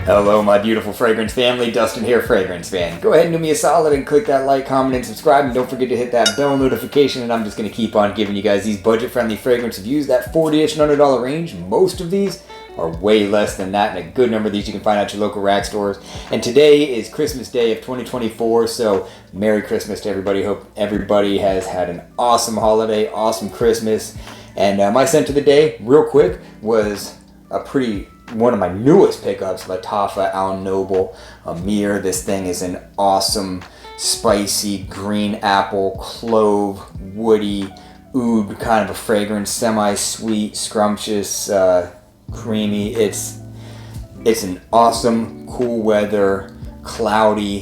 Hello my beautiful fragrance family, Dustin here, Fragrance Fan. Go ahead and do me a solid and click that like, comment, and subscribe, and don't forget to hit that bell notification, and I'm just going to keep on giving you guys these budget-friendly fragrance reviews, that $40-ish and $100 range. Most of these are way less than that, and a good number of these you can find at your local rack stores. And today is Christmas Day of 2024, so Merry Christmas to everybody. Hope everybody has had an awesome holiday, awesome Christmas. And my scent of the day, real quick, was one of my newest pickups, Lattafa Al Noble Amir. This thing is an awesome, spicy, green apple, clove, woody, oud kind of a fragrance, semi-sweet, scrumptious, creamy. It's an awesome, cool weather, cloudy,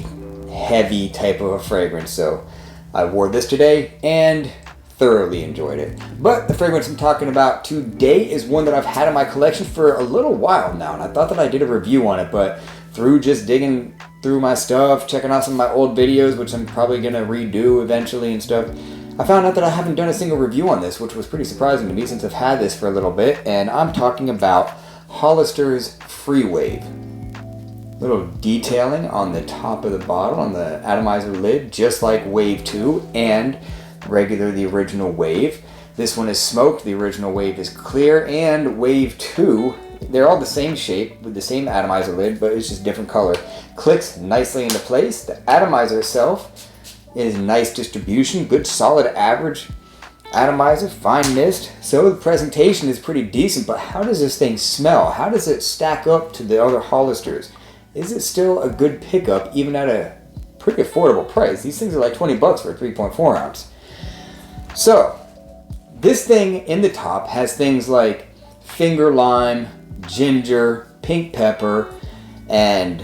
heavy type of a fragrance. So I wore this today and thoroughly enjoyed it. But the fragrance I'm talking about today is one that I've had in my collection for a little while now, and I thought that I did a review on it, but through just digging through my stuff, checking out some of my old videos, which I'm probably gonna redo eventually and stuff, I found out that I haven't done a single review on this, which was pretty surprising to me since I've had this for a little bit. And I'm talking about Hollister's Free Wave. Little detailing on the top of the bottle, on the atomizer lid, just like Wave 2 and the original Wave. This one is smoked, the original Wave is clear, and Wave 2, they're all the same shape with the same atomizer lid, but it's just different color. Clicks nicely into place. The atomizer itself is nice distribution, good solid average atomizer, fine mist. So the presentation is pretty decent, but how does this thing smell? How does it stack up to the other Hollisters? Is it still a good pickup even at a pretty affordable price? These things are like 20 bucks for a 3.4 ounce. So this thing in the top has things like finger lime, ginger, pink pepper, and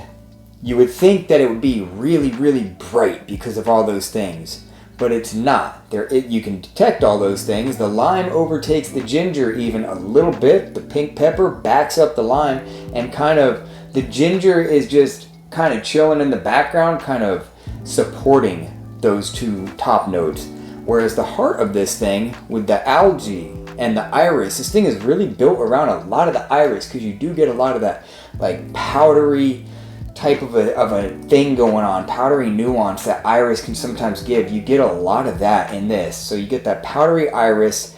you would think that it would be really, really bright because of all those things, but it's not. You can detect all those things. The lime overtakes the ginger even a little bit. The pink pepper backs up the lime, and the ginger is just kind of chilling in the background, kind of supporting those two top notes. Whereas the heart of this thing, with the algae and the iris, this thing is really built around a lot of the iris, because you do get a lot of that like powdery type of a thing going on, powdery nuance that iris can sometimes give. You get a lot of that in this. So you get that powdery iris.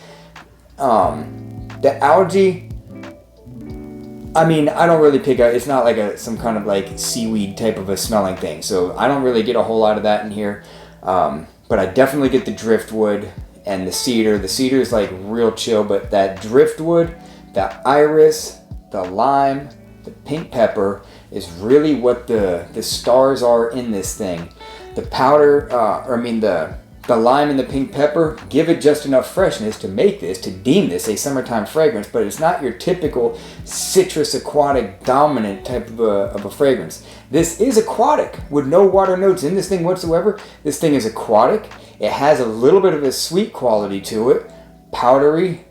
The algae, I mean, I don't really pick out, it's not like some kind of like seaweed type of a smelling thing. So I don't really get a whole lot of that in here. But I definitely get the driftwood and the cedar. The cedar is like real chill, but that driftwood, the iris, the lime, the pink pepper is really what the stars are in this thing. The powder, the lime and the pink pepper give it just enough freshness to make this, to deem this a summertime fragrance, but it's not your typical citrus aquatic dominant type of a fragrance. This is aquatic with no water notes in this thing whatsoever. This thing is aquatic. It has a little bit of a sweet quality to it. Powdery,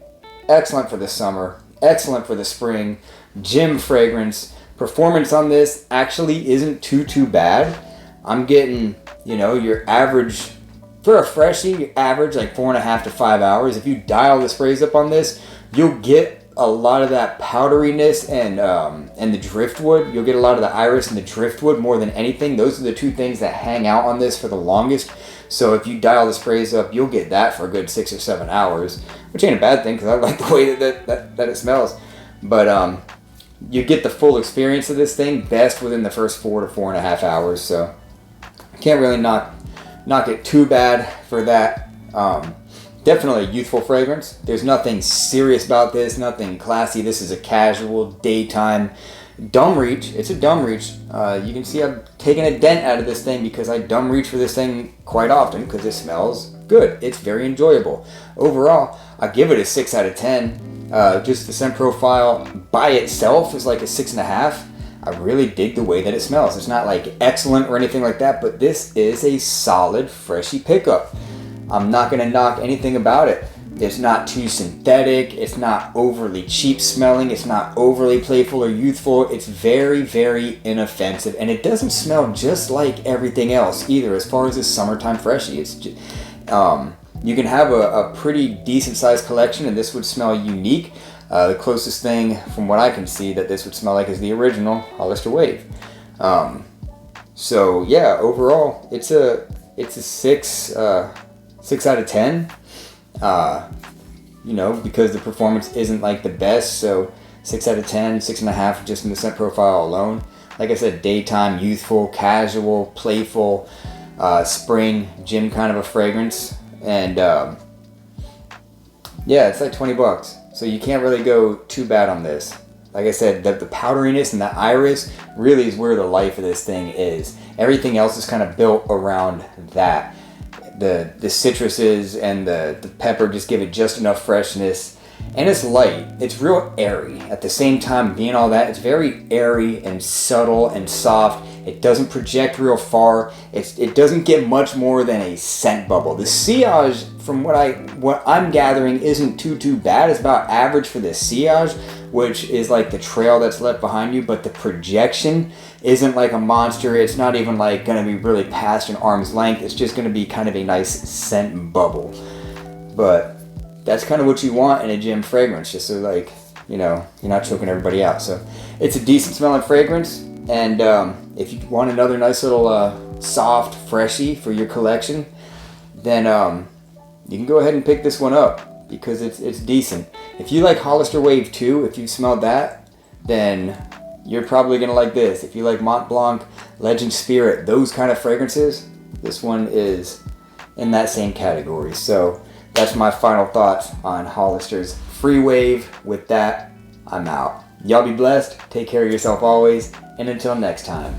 excellent for the summer, excellent for the spring. Gym fragrance. Performance on this actually isn't too bad. I'm getting, your average, for a freshie, average like 4.5 to 5 hours. If you dial the sprays up on this, you'll get a lot of that powderiness and the driftwood. You'll get a lot of the iris and the driftwood more than anything. Those are the two things that hang out on this for the longest. So if you dial the sprays up, you'll get that for a good 6 or 7 hours, which ain't a bad thing because I like the way that it smells. But you get the full experience of this thing best within the first 4 to 4.5 hours. So can't really knock it too bad for that. Definitely a youthful fragrance. There's nothing serious about this, nothing classy. This is a casual, daytime, dumb reach. It's a dumb reach. You can see I've taken a dent out of this thing because I dumb reach for this thing quite often because it smells good. It's very enjoyable. Overall, I give it a 6 out of 10. Just the scent profile by itself is like a 6.5. I really dig the way that it smells. It's not like excellent or anything like that, but this is a solid, freshy pickup. I'm not going to knock anything about it. It's not too synthetic. It's not overly cheap smelling. It's not overly playful or youthful. It's very, very inoffensive. And it doesn't smell just like everything else either as far as a summertime freshie. It's just, you can have a pretty decent sized collection and this would smell unique. The closest thing from what I can see that this would smell like is the original Hollister Wave. So yeah, overall it's a 6 out of 10. You know, because the performance isn't like the best, so 6 out of 10, 6.5 just in the scent profile alone. Like I said, daytime, youthful, casual, playful, spring, gym kind of a fragrance. And yeah, it's like 20 bucks. So you can't really go too bad on this. Like I said, the powderiness and the iris really is where the life of this thing is. Everything else is kind of built around that. The citruses and the pepper just give it just enough freshness. And it's light. It's real airy. At the same time, being all that, it's very airy and subtle and soft. It doesn't project real far. It doesn't get much more than a scent bubble. The sillage, from what I'm gathering, isn't too bad. It's about average for the sillage, which is like the trail that's left behind you, but the projection isn't like a monster. It's not even like going to be really past an arm's length. It's just going to be kind of a nice scent bubble. But that's kind of what you want in a gym fragrance, just so like, you know, you're not choking everybody out. So it's a decent smelling fragrance. And if you want another nice little soft freshie for your collection, then you can go ahead and pick this one up because it's decent. If you like Hollister Wave 2, if you smelled that, then you're probably going to like this. If you like Mont Blanc, Legend Spirit, those kind of fragrances, this one is in that same category. So that's my final thoughts on Hollister's Free Wave. With that, I'm out. Y'all be blessed. Take care of yourself always. And until next time.